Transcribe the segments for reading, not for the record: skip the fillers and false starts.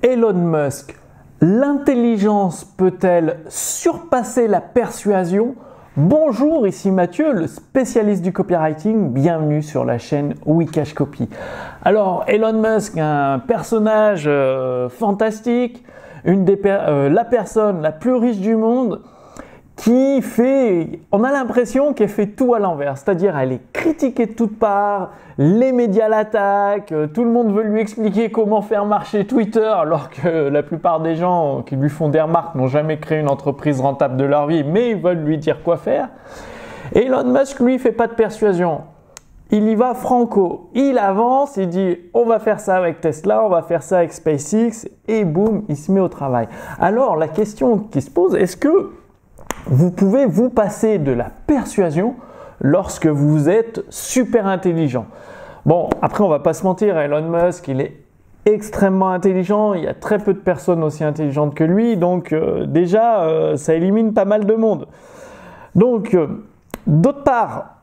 Elon Musk, l'intelligence peut-elle surpasser la persuasion? Bonjour, ici Mathieu, le spécialiste du copywriting. Bienvenue sur la chaîne Wikash Copy. Alors, Elon Musk, un personnage fantastique, la personne la plus riche du monde, on a l'impression qu'elle fait tout à l'envers, c'est-à-dire elle est critiquée de toutes parts, les médias l'attaquent, tout le monde veut lui expliquer comment faire marcher Twitter, alors que la plupart des gens qui lui font des remarques n'ont jamais créé une entreprise rentable de leur vie, mais ils veulent lui dire quoi faire. Et Elon Musk, lui, fait pas de persuasion. Il y va franco, il avance, il dit on va faire ça avec Tesla, on va faire ça avec SpaceX, et boum, il se met au travail. Alors la question qui se pose, est-ce que vous pouvez vous passer de la persuasion lorsque vous êtes super intelligent? Bon, après on va pas se mentir, Elon Musk, il est extrêmement intelligent, il y a très peu de personnes aussi intelligentes que lui, donc déjà ça élimine pas mal de monde. Donc, d'autre part,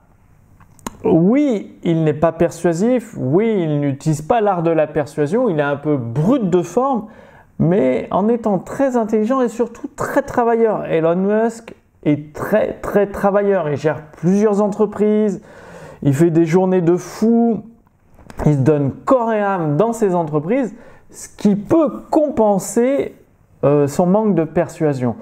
oui, il n'est pas persuasif, oui, il n'utilise pas l'art de la persuasion, il est un peu brut de forme, mais en étant très intelligent et surtout très travailleur. Elon Musk est très travailleur, il gère plusieurs entreprises, il fait des journées de fou, il se donne corps et âme dans ses entreprises, ce qui peut compenser son manque de persuasion.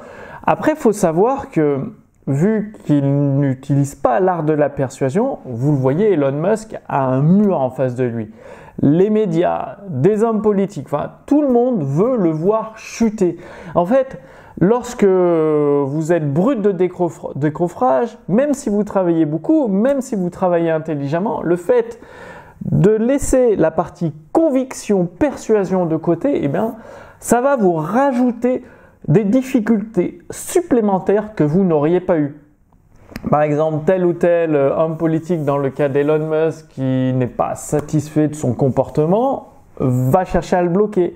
Après, il faut savoir que vu qu'il n'utilise pas l'art de la persuasion, vous le voyez, Elon Musk a un mur en face de lui. Les médias, des hommes politiques, enfin tout le monde veut le voir chuter. En fait, lorsque vous êtes brut de décoffrage, même si vous travaillez beaucoup, même si vous travaillez intelligemment, le fait de laisser la partie conviction, persuasion de côté, eh bien, ça va vous rajouter des difficultés supplémentaires que vous n'auriez pas eues. Par exemple, tel ou tel homme politique, dans le cas d'Elon Musk, qui n'est pas satisfait de son comportement, va chercher à le bloquer.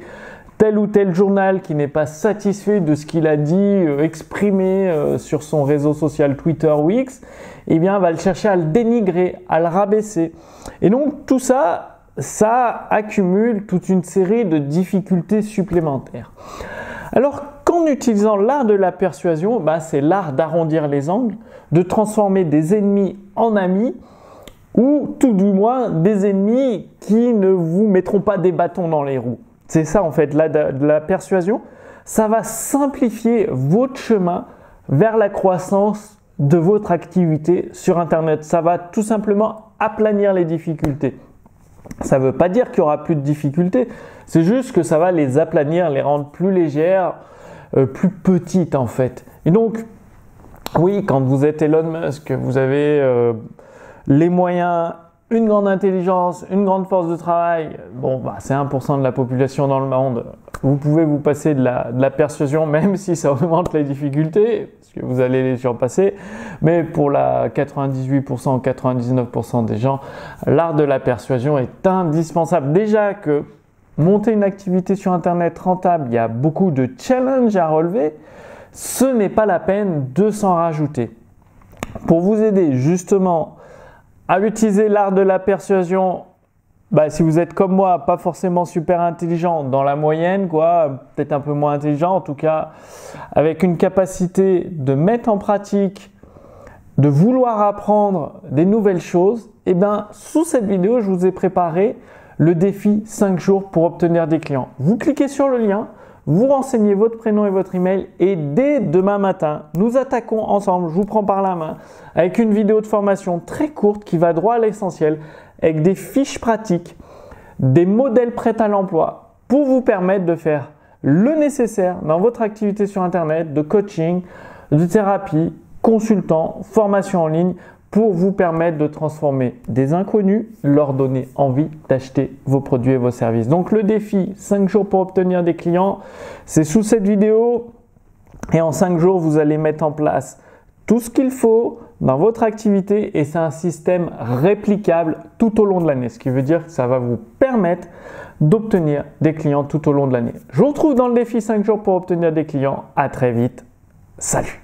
Tel ou tel journal qui n'est pas satisfait de ce qu'il a dit, exprimé sur son réseau social Twitter ou X, eh bien, va le chercher à le dénigrer, à le rabaisser. Et donc, tout ça, ça accumule toute une série de difficultés supplémentaires. Alors, qu'en utilisant l'art de la persuasion, c'est l'art d'arrondir les angles, de transformer des ennemis en amis, ou tout du moins des ennemis qui ne vous mettront pas des bâtons dans les roues. C'est ça en fait, la persuasion, ça va simplifier votre chemin vers la croissance de votre activité sur Internet. Ça va tout simplement aplanir les difficultés. Ça ne veut pas dire qu'il n'y aura plus de difficultés, c'est juste que ça va les aplanir, les rendre plus légères, plus petites en fait. Et donc, oui, quand vous êtes Elon Musk, vous avez les moyens, une grande intelligence, une grande force de travail, c'est 1% de la population dans le monde, vous pouvez vous passer de la persuasion, même si ça augmente les difficultés, parce que vous allez les surpasser, mais pour la 98% ou 99% des gens, l'art de la persuasion est indispensable. Déjà que monter une activité sur Internet rentable, il y a beaucoup de challenges à relever, ce n'est pas la peine de s'en rajouter. Pour vous aider justement à utiliser l'art de la persuasion, si vous êtes comme moi, pas forcément super intelligent, dans la moyenne, peut-être un peu moins intelligent, en tout cas avec une capacité de mettre en pratique, de vouloir apprendre des nouvelles choses, sous cette vidéo, je vous ai préparé le défi 5 jours pour obtenir des clients. Vous cliquez sur le lien, vous renseignez votre prénom et votre email et dès demain matin, nous attaquons ensemble, je vous prends par la main, avec une vidéo de formation très courte qui va droit à l'essentiel, avec des fiches pratiques, des modèles prêts à l'emploi pour vous permettre de faire le nécessaire dans votre activité sur Internet, de coaching, de thérapie, consultant, formation en ligne, pour vous permettre de transformer des inconnus, leur donner envie d'acheter vos produits et vos services. Donc le défi 5 jours pour obtenir des clients, c'est sous cette vidéo et en 5 jours, vous allez mettre en place tout ce qu'il faut dans votre activité et c'est un système réplicable tout au long de l'année, ce qui veut dire que ça va vous permettre d'obtenir des clients tout au long de l'année. Je vous retrouve dans le défi 5 jours pour obtenir des clients. À très vite. Salut!